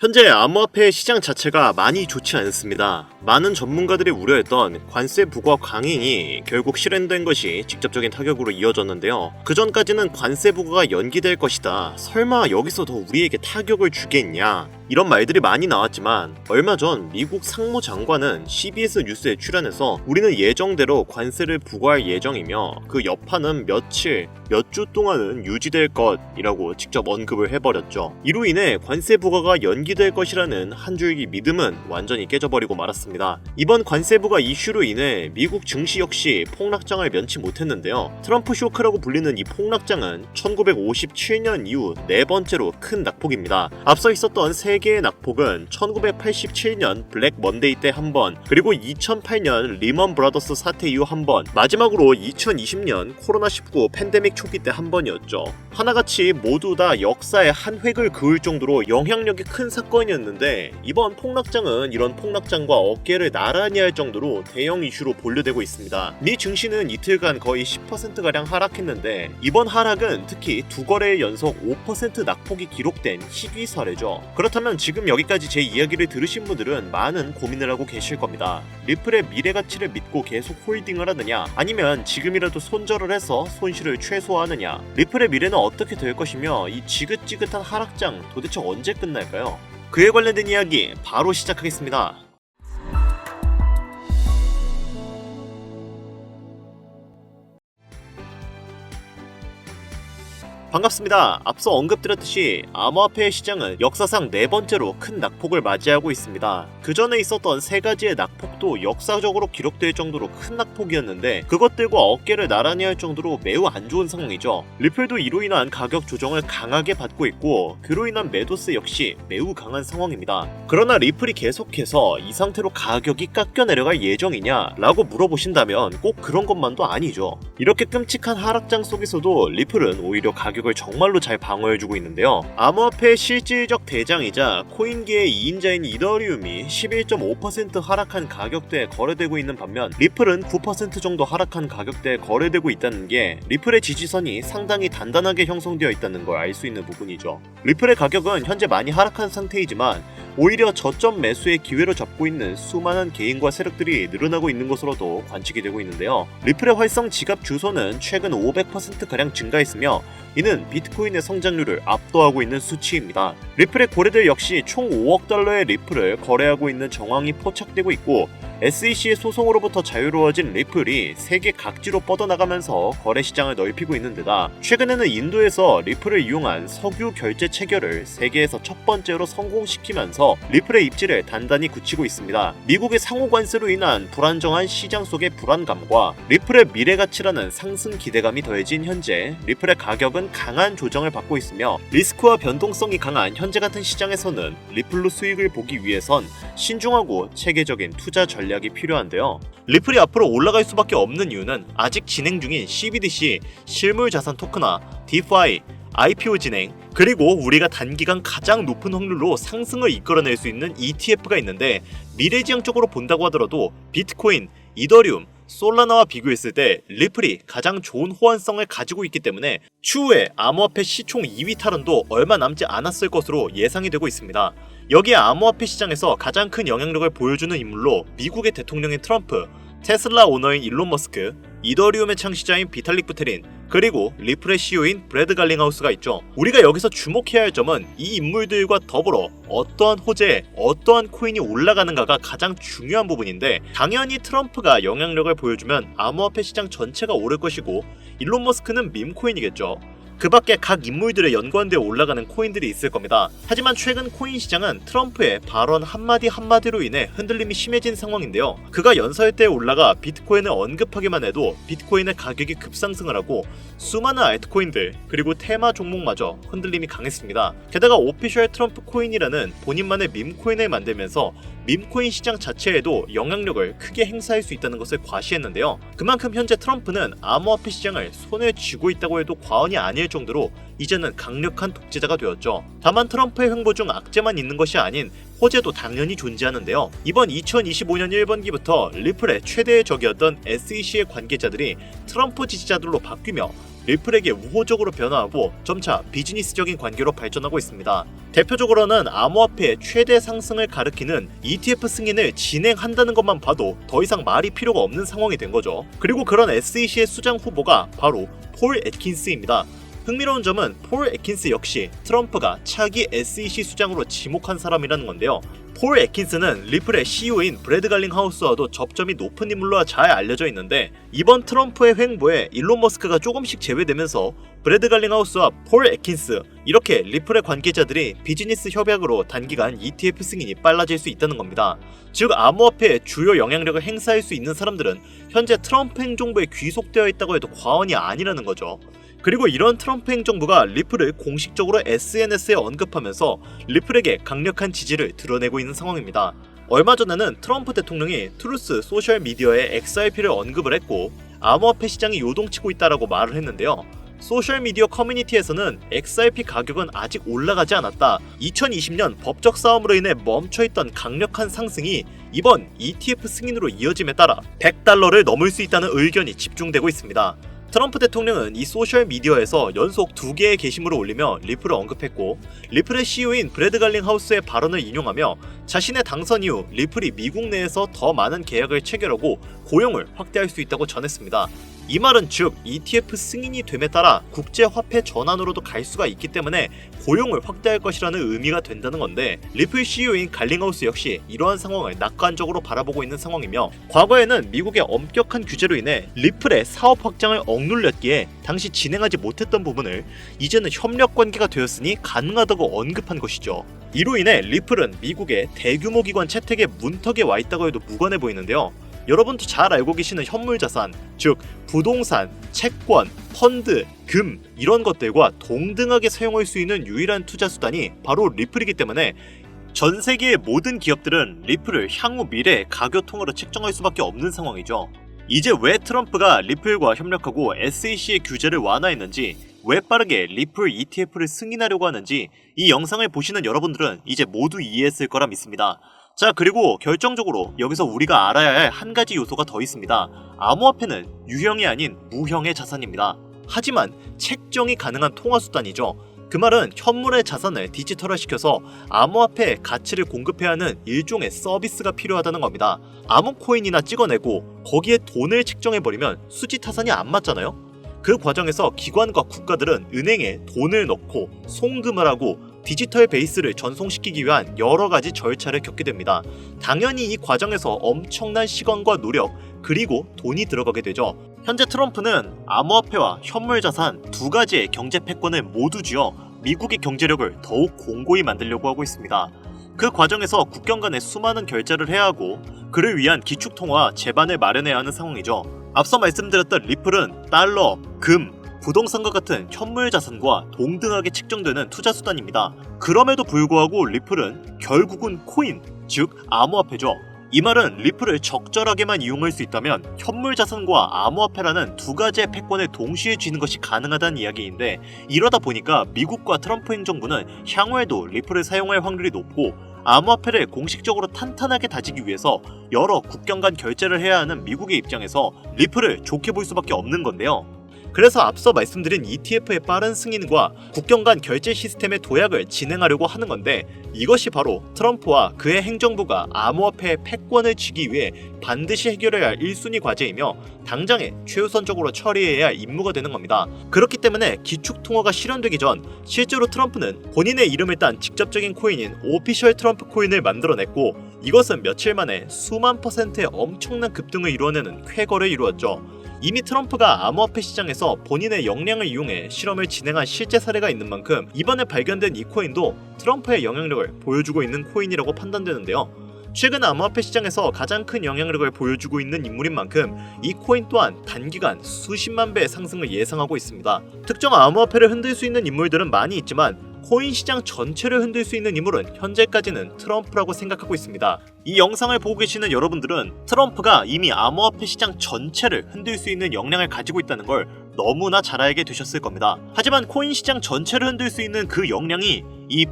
현재 암호화폐 시장 자체가 많이 좋지 않습니다. 많은 전문가들이 우려했던 관세 부과 강행이 결국 실현된 것이 직접적인 타격으로 이어졌는데요. 그전까지는 관세 부과가 연기될 것이다. 설마 여기서 더 우리에게 타격을 주겠냐? 이런 말들이 많이 나왔지만 얼마 전 미국 상무장관은 CBS 뉴스에 출연해서 우리는 예정대로 관세를 부과할 예정이며 그 여파는 며칠, 몇 주 동안은 유지될 것이라고 직접 언급을 해버렸죠. 이로 인해 관세 부과가 연기될 것이라는 한 줄기 믿음은 완전히 깨져버리고 말았습니다. 이번 관세 부과 이슈로 인해 미국 증시 역시 폭락장을 면치 못했는데요. 트럼프 쇼크라고 불리는 이 폭락장은 1957년 이후 네 번째로 큰 낙폭입니다. 앞서 있었던 세 개의 낙폭은 1987년 블랙 먼데이 때 한 번, 그리고 2008년 리먼 브라더스 사태 이후 한 번, 마지막으로 2020년 코로나19 팬데믹 초기 때 한 번이었죠. 하나같이 모두 다 역사의 한 획을 그을 정도로 영향력이 큰 사건이었는데 이번 폭락장은 이런 폭락장과 어깨를 나란히 할 정도로 대형 이슈로 분류되고 있습니다. 미 증시는 이틀간 거의 10%가량 하락했는데 이번 하락은 특히 두 거래의 연속 5% 낙폭이 기록된 희귀 사례죠. 그렇다면 지금 여기까지 제 이야기를 들으신 분들은 많은 고민을 하고 계실 겁니다. 리플의 미래 가치를 믿고 계속 홀딩을 하느냐, 아니면 지금이라도 손절을 해서 손실을 최소화하느냐, 리플의 미래는 어떻게 될 것이며 이 지긋지긋한 하락장 도대체 언제 끝날까요? 그에 관련된 이야기 바로 시작하겠습니다. 반갑습니다. 앞서 언급드렸듯이 암호화폐 시장은 역사상 네 번째로 큰 낙폭을 맞이하고 있습니다. 그 전에 있었던 세 가지의 낙폭도 역사적으로 기록될 정도로 큰 낙폭이었는데 그것들과 어깨를 나란히 할 정도로 매우 안 좋은 상황이죠. 리플도 이로 인한 가격 조정을 강하게 받고 있고 그로 인한 매도세 역시 매우 강한 상황입니다. 그러나 리플이 계속해서 이 상태로 가격이 깎여 내려갈 예정이냐 라고 물어보신다면 꼭 그런 것만도 아니죠. 이렇게 끔찍한 하락장 속에서도 리플은 오히려 가격을 정말로 잘 방어해주고 있는데요. 암호화폐의 실질적 대장이자 코인계의 2인자인 이더리움이 11.5% 하락한 가격대에 거래되고 있는 반면 리플은 9% 정도 하락한 가격대에 거래되고 있다는 게 리플의 지지선이 상당히 단단하게 형성되어 있다는 걸 알 수 있는 부분이죠. 리플의 가격은 현재 많이 하락한 상태이지만 오히려 저점 매수의 기회로 잡고 있는 수많은 개인과 세력들이 늘어나고 있는 것으로도 관측이 되고 있는데요. 리플의 활성 지갑 주소는 최근 500%가량 증가했으며 이는 비트코인의 성장률을 압도하고 있는 수치입니다. 리플의 고래들 역시 총 5억 달러의 리플을 거래하고 있는 정황이 포착되고 있고 SEC의 소송으로부터 자유로워진 리플이 세계 각지로 뻗어나가면서 거래 시장을 넓히고 있는 데다 최근에는 인도에서 리플을 이용한 석유 결제 체결을 세계에서 첫 번째로 성공시키면서 리플의 입지를 단단히 굳히고 있습니다. 미국의 상호 관세로 인한 불안정한 시장 속의 불안감과 리플의 미래 가치라는 상승 기대감이 더해진 현재 리플의 가격은 강한 조정을 받고 있으며 리스크와 변동성이 강한 현재 같은 시장에서는 리플로 수익을 보기 위해선 신중하고 체계적인 투자 전략이 필요한데요. 리플이 앞으로 올라갈 수밖에 없는 이유는 아직 진행 중인 CBDC, 실물 자산 토큰화, DeFi, IPO 진행, 그리고 우리가 단기간 가장 높은 확률로 상승을 이끌어낼 수 있는 ETF가 있는데 미래지향적으로 본다고 하더라도 비트코인, 이더리움, 솔라나와 비교했을 때 리플이 가장 좋은 호환성을 가지고 있기 때문에 추후에 암호화폐 시총 2위 탈환도 얼마 남지 않았을 것으로 예상이 되고 있습니다. 여기에 암호화폐 시장에서 가장 큰 영향력을 보여주는 인물로 미국의 대통령인 트럼프, 테슬라 오너인 일론 머스크, 이더리움의 창시자인 비탈릭 부테린, 그리고 리플의 CEO인 브래드 갈링하우스가 있죠. 우리가 여기서 주목해야 할 점은 이 인물들과 더불어 어떠한 호재에 어떠한 코인이 올라가는가가 가장 중요한 부분인데 당연히 트럼프가 영향력을 보여주면 암호화폐 시장 전체가 오를 것이고 일론 머스크는 밈코인이겠죠. 그 밖에 각 인물들의 연관되어 올라가는 코인들이 있을 겁니다. 하지만 최근 코인 시장은 트럼프의 발언 한마디 한마디로 인해 흔들림이 심해진 상황인데요. 그가 연설대에 올라가 비트코인을 언급하기만 해도 비트코인의 가격이 급상승을 하고 수많은 알트코인들 그리고 테마 종목마저 흔들림이 강했습니다. 게다가 오피셜 트럼프 코인이라는 본인만의 밈코인을 만들면서 밈코인 시장 자체에도 영향력을 크게 행사할 수 있다는 것을 과시했는데요. 그만큼 현재 트럼프는 암호화폐 시장을 손에 쥐고 있다고 해도 과언이 아닐 정도로 이제는 강력한 독재자가 되었죠. 다만 트럼프의 횡보 중 악재만 있는 것이 아닌 호재도 당연히 존재하는데요. 이번 2025년 1분기부터 리플의 최대의 적이었던 SEC의 관계자들이 트럼프 지지자들로 바뀌며 리플에게 우호적으로 변화하고 점차 비즈니스적인 관계로 발전하고 있습니다. 대표적으로는 암호화폐의 최대 상승을 가리키는 ETF 승인을 진행한다는 것만 봐도 더 이상 말이 필요가 없는 상황이 된 거죠. 그리고 그런 SEC의 수장 후보가 바로 폴 애킨스입니다. 흥미로운 점은 폴 애킨스 역시 트럼프가 차기 SEC 수장으로 지목한 사람이라는 건데요. 폴 애킨스는 리플의 CEO인 브래드 갈링하우스와도 접점이 높은 인물로 잘 알려져 있는데, 이번 트럼프의 횡보에 일론 머스크가 조금씩 제외되면서 브래드 갈링하우스와 폴 애킨스, 이렇게 리플의 관계자들이 비즈니스 협약으로 단기간 ETF 승인이 빨라질 수 있다는 겁니다. 즉 암호화폐의 주요 영향력을 행사할 수 있는 사람들은 현재 트럼프 행정부에 귀속되어 있다고 해도 과언이 아니라는 거죠. 그리고 이런 트럼프 행정부가 리플을 공식적으로 SNS에 언급하면서 리플에게 강력한 지지를 드러내고 있는 상황입니다. 얼마 전에는 트럼프 대통령이 트루스 소셜미디어에 XRP를 언급을 했고 암호화폐 시장이 요동치고 있다라고 말을 했는데요. 소셜미디어 커뮤니티에서는 XRP 가격은 아직 올라가지 않았다. 2020년 법적 싸움으로 인해 멈춰있던 강력한 상승이 이번 ETF 승인으로 이어짐에 따라 $100를 넘을 수 있다는 의견이 집중되고 있습니다. 트럼프 대통령은 이 소셜미디어에서 연속 2개의 게시물을 올리며 리플을 언급했고, 리플의 CEO인 브래드 갈링하우스의 발언을 인용하며 자신의 당선 이후 리플이 미국 내에서 더 많은 계약을 체결하고 고용을 확대할 수 있다고 전했습니다. 이 말은 즉 ETF 승인이 됨에 따라 국제화폐 전환으로도 갈 수가 있기 때문에 고용을 확대할 것이라는 의미가 된다는 건데, 리플 CEO인 갈링하우스 역시 이러한 상황을 낙관적으로 바라보고 있는 상황이며, 과거에는 미국의 엄격한 규제로 인해 리플의 사업 확장을 억눌렸기에 당시 진행하지 못했던 부분을 이제는 협력 관계가 되었으니 가능하다고 언급한 것이죠. 이로 인해 리플은 미국의 대규모 기관 채택의 문턱에 와 있다고 해도 무관해 보이는데요. 여러분도 잘 알고 계시는 현물자산, 즉 부동산, 채권, 펀드, 금 이런 것들과 동등하게 사용할 수 있는 유일한 투자 수단이 바로 리플이기 때문에 전 세계의 모든 기업들은 리플을 향후 미래의 가교통으로 책정할 수밖에 없는 상황이죠. 이제 왜 트럼프가 리플과 협력하고 SEC의 규제를 완화했는지, 왜 빠르게 리플 ETF를 승인하려고 하는지 이 영상을 보시는 여러분들은 이제 모두 이해했을 거라 믿습니다. 자, 그리고 결정적으로 여기서 우리가 알아야 할 한 가지 요소가 더 있습니다. 암호화폐는 유형이 아닌 무형의 자산입니다. 하지만 책정이 가능한 통화수단이죠. 그 말은 현물의 자산을 디지털화시켜서 암호화폐의 가치를 공급해야 하는 일종의 서비스가 필요하다는 겁니다. 아무 코인이나 찍어내고 거기에 돈을 책정해버리면 수지타산이 안 맞잖아요? 그 과정에서 기관과 국가들은 은행에 돈을 넣고 송금을 하고 디지털 베이스를 전송시키기 위한 여러 가지 절차를 겪게 됩니다. 당연히 이 과정에서 엄청난 시간과 노력, 그리고 돈이 들어가게 되죠. 현재 트럼프는 암호화폐와 현물자산 두 가지의 경제 패권을 모두 쥐어 미국의 경제력을 더욱 공고히 만들려고 하고 있습니다. 그 과정에서 국경 간에 수많은 결제를 해야 하고 그를 위한 기축통화 제반을 마련해야 하는 상황이죠. 앞서 말씀드렸던 리플은 달러, 금, 부동산과 같은 현물 자산과 동등하게 측정되는 투자 수단입니다. 그럼에도 불구하고 리플은 결국은 코인, 즉 암호화폐죠. 이 말은 리플을 적절하게만 이용할 수 있다면 현물 자산과 암호화폐라는 두 가지의 패권을 동시에 쥐는 것이 가능하다는 이야기인데, 이러다 보니까 미국과 트럼프 행정부는 향후에도 리플을 사용할 확률이 높고, 암호화폐를 공식적으로 탄탄하게 다지기 위해서 여러 국경 간 결제를 해야 하는 미국의 입장에서 리플을 좋게 볼 수밖에 없는 건데요. 그래서 앞서 말씀드린 ETF의 빠른 승인과 국경 간 결제 시스템의 도약을 진행하려고 하는 건데, 이것이 바로 트럼프와 그의 행정부가 암호화폐의 패권을 쥐기 위해 반드시 해결해야 할 1순위 과제이며 당장에 최우선적으로 처리해야 할 임무가 되는 겁니다. 그렇기 때문에 기축통화가 실현되기 전 실제로 트럼프는 본인의 이름을 딴 직접적인 코인인 오피셜 트럼프 코인을 만들어냈고, 이것은 며칠 만에 수만 %의 엄청난 급등을 이루어내는 쾌거를 이루었죠. 이미 트럼프가 암호화폐 시장에서 본인의 역량을 이용해 실험을 진행한 실제 사례가 있는 만큼 이번에 발견된 이 코인도 트럼프의 영향력을 보여주고 있는 코인이라고 판단되는데요. 최근 암호화폐 시장에서 가장 큰 영향력을 보여주고 있는 인물인 만큼 이 코인 또한 단기간 수십만 배의 상승을 예상하고 있습니다. 특정 암호화폐를 흔들 수 있는 인물들은 많이 있지만 코인 시장 전체를 흔들 수 있는 인물은 현재까지는 트럼프라고 생각하고 있습니다. 이 영상을 보고 계시는 여러분들은 트럼프가 이미 암호화폐 시장 전체를 흔들 수 있는 역량을 가지고 있다는 걸 너무나 잘 알게 되셨을 겁니다. 하지만 코인 시장 전체를 흔들 수 있는 그 역량이 이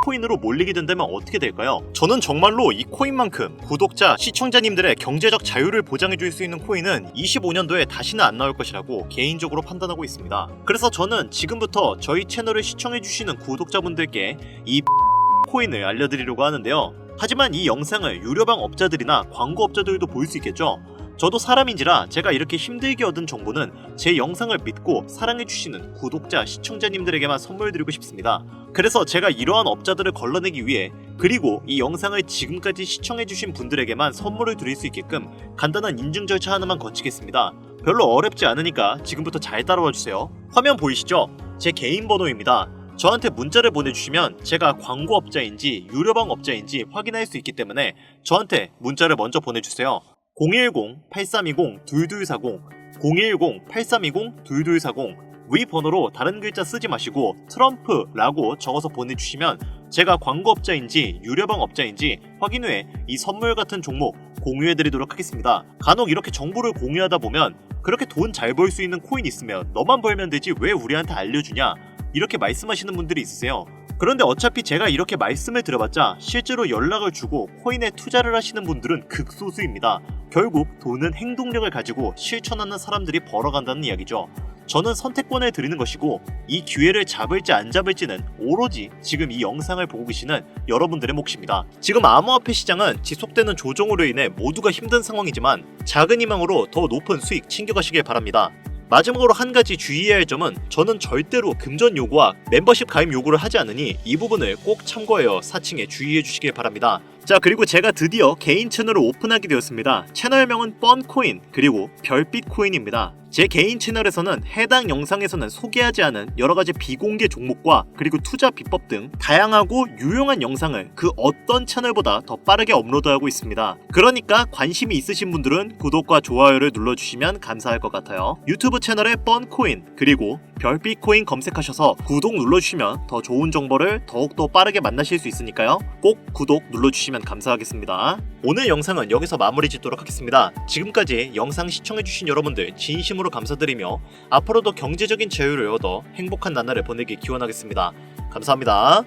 코인으로 몰리게 된다면 어떻게 될까요? 저는 정말로 이 코인만큼 구독자, 시청자님들의 경제적 자유를 보장해줄 수 있는 코인은 25년도에 다시는 안 나올 것이라고 개인적으로 판단하고 있습니다. 그래서 저는 지금부터 저희 채널을 시청해주시는 구독자분들께 이 코인을 알려드리려고 하는데요. 하지만 이 영상을 유료방 업자들이나 광고업자들도 볼 수 있겠죠? 저도 사람인지라 제가 이렇게 힘들게 얻은 정보는 제 영상을 믿고 사랑해주시는 구독자, 시청자님들에게만 선물 드리고 싶습니다. 그래서 제가 이러한 업자들을 걸러내기 위해, 그리고 이 영상을 지금까지 시청해주신 분들에게만 선물을 드릴 수 있게끔 간단한 인증 절차 하나만 거치겠습니다. 별로 어렵지 않으니까 지금부터 잘 따라와주세요. 화면 보이시죠? 제 개인 번호입니다. 저한테 문자를 보내주시면 제가 광고업자인지 유료방 업자인지 확인할 수 있기 때문에 저한테 문자를 먼저 보내주세요. 010-8320-2240 010-8320-2240 위 번호로 다른 글자 쓰지 마시고 트럼프라고 적어서 보내주시면 제가 광고업자인지 유료방 업자인지 확인 후에 이 선물 같은 종목 공유해드리도록 하겠습니다. 간혹 이렇게 정보를 공유하다 보면 그렇게 돈 잘 벌 수 있는 코인 있으면 너만 벌면 되지 왜 우리한테 알려주냐, 이렇게 말씀하시는 분들이 있으세요. 그런데 어차피 제가 이렇게 말씀을 드려봤자 실제로 연락을 주고 코인에 투자를 하시는 분들은 극소수입니다. 결국 돈은 행동력을 가지고 실천하는 사람들이 벌어간다는 이야기죠. 저는 선택권을 드리는 것이고 이 기회를 잡을지 안 잡을지는 오로지 지금 이 영상을 보고 계시는 여러분들의 몫입니다. 지금 암호화폐 시장은 지속되는 조정으로 인해 모두가 힘든 상황이지만 작은 희망으로 더 높은 수익 챙겨가시길 바랍니다. 마지막으로 한 가지 주의해야 할 점은 저는 절대로 금전 요구와 멤버십 가입 요구를 하지 않으니 이 부분을 꼭 참고하여 사칭에 주의해 주시길 바랍니다. 자, 그리고 제가 드디어 개인 채널을 오픈하게 되었습니다. 채널명은 뻔코인 그리고 별빛코인입니다. 제 개인 채널에서는 해당 영상에서는 소개하지 않은 여러가지 비공개 종목과 그리고 투자 비법 등 다양하고 유용한 영상을 그 어떤 채널보다 더 빠르게 업로드하고 있습니다. 그러니까 관심이 있으신 분들은 구독과 좋아요를 눌러주시면 감사할 것 같아요. 유튜브 채널에 뻔코인 그리고 별빛코인 검색하셔서 구독 눌러주시면 더 좋은 정보를 더욱더 빠르게 만나실 수 있으니까요. 꼭 구독 눌러주시면 감사하겠습니다. 오늘 영상은 여기서 마무리 짓도록 하겠습니다. 지금까지 영상 시청해주신 여러분들 진심으로 감사드리며 앞으로도 경제적인 자유를 얻어 행복한 나날을 보내길 기원하겠습니다. 감사합니다.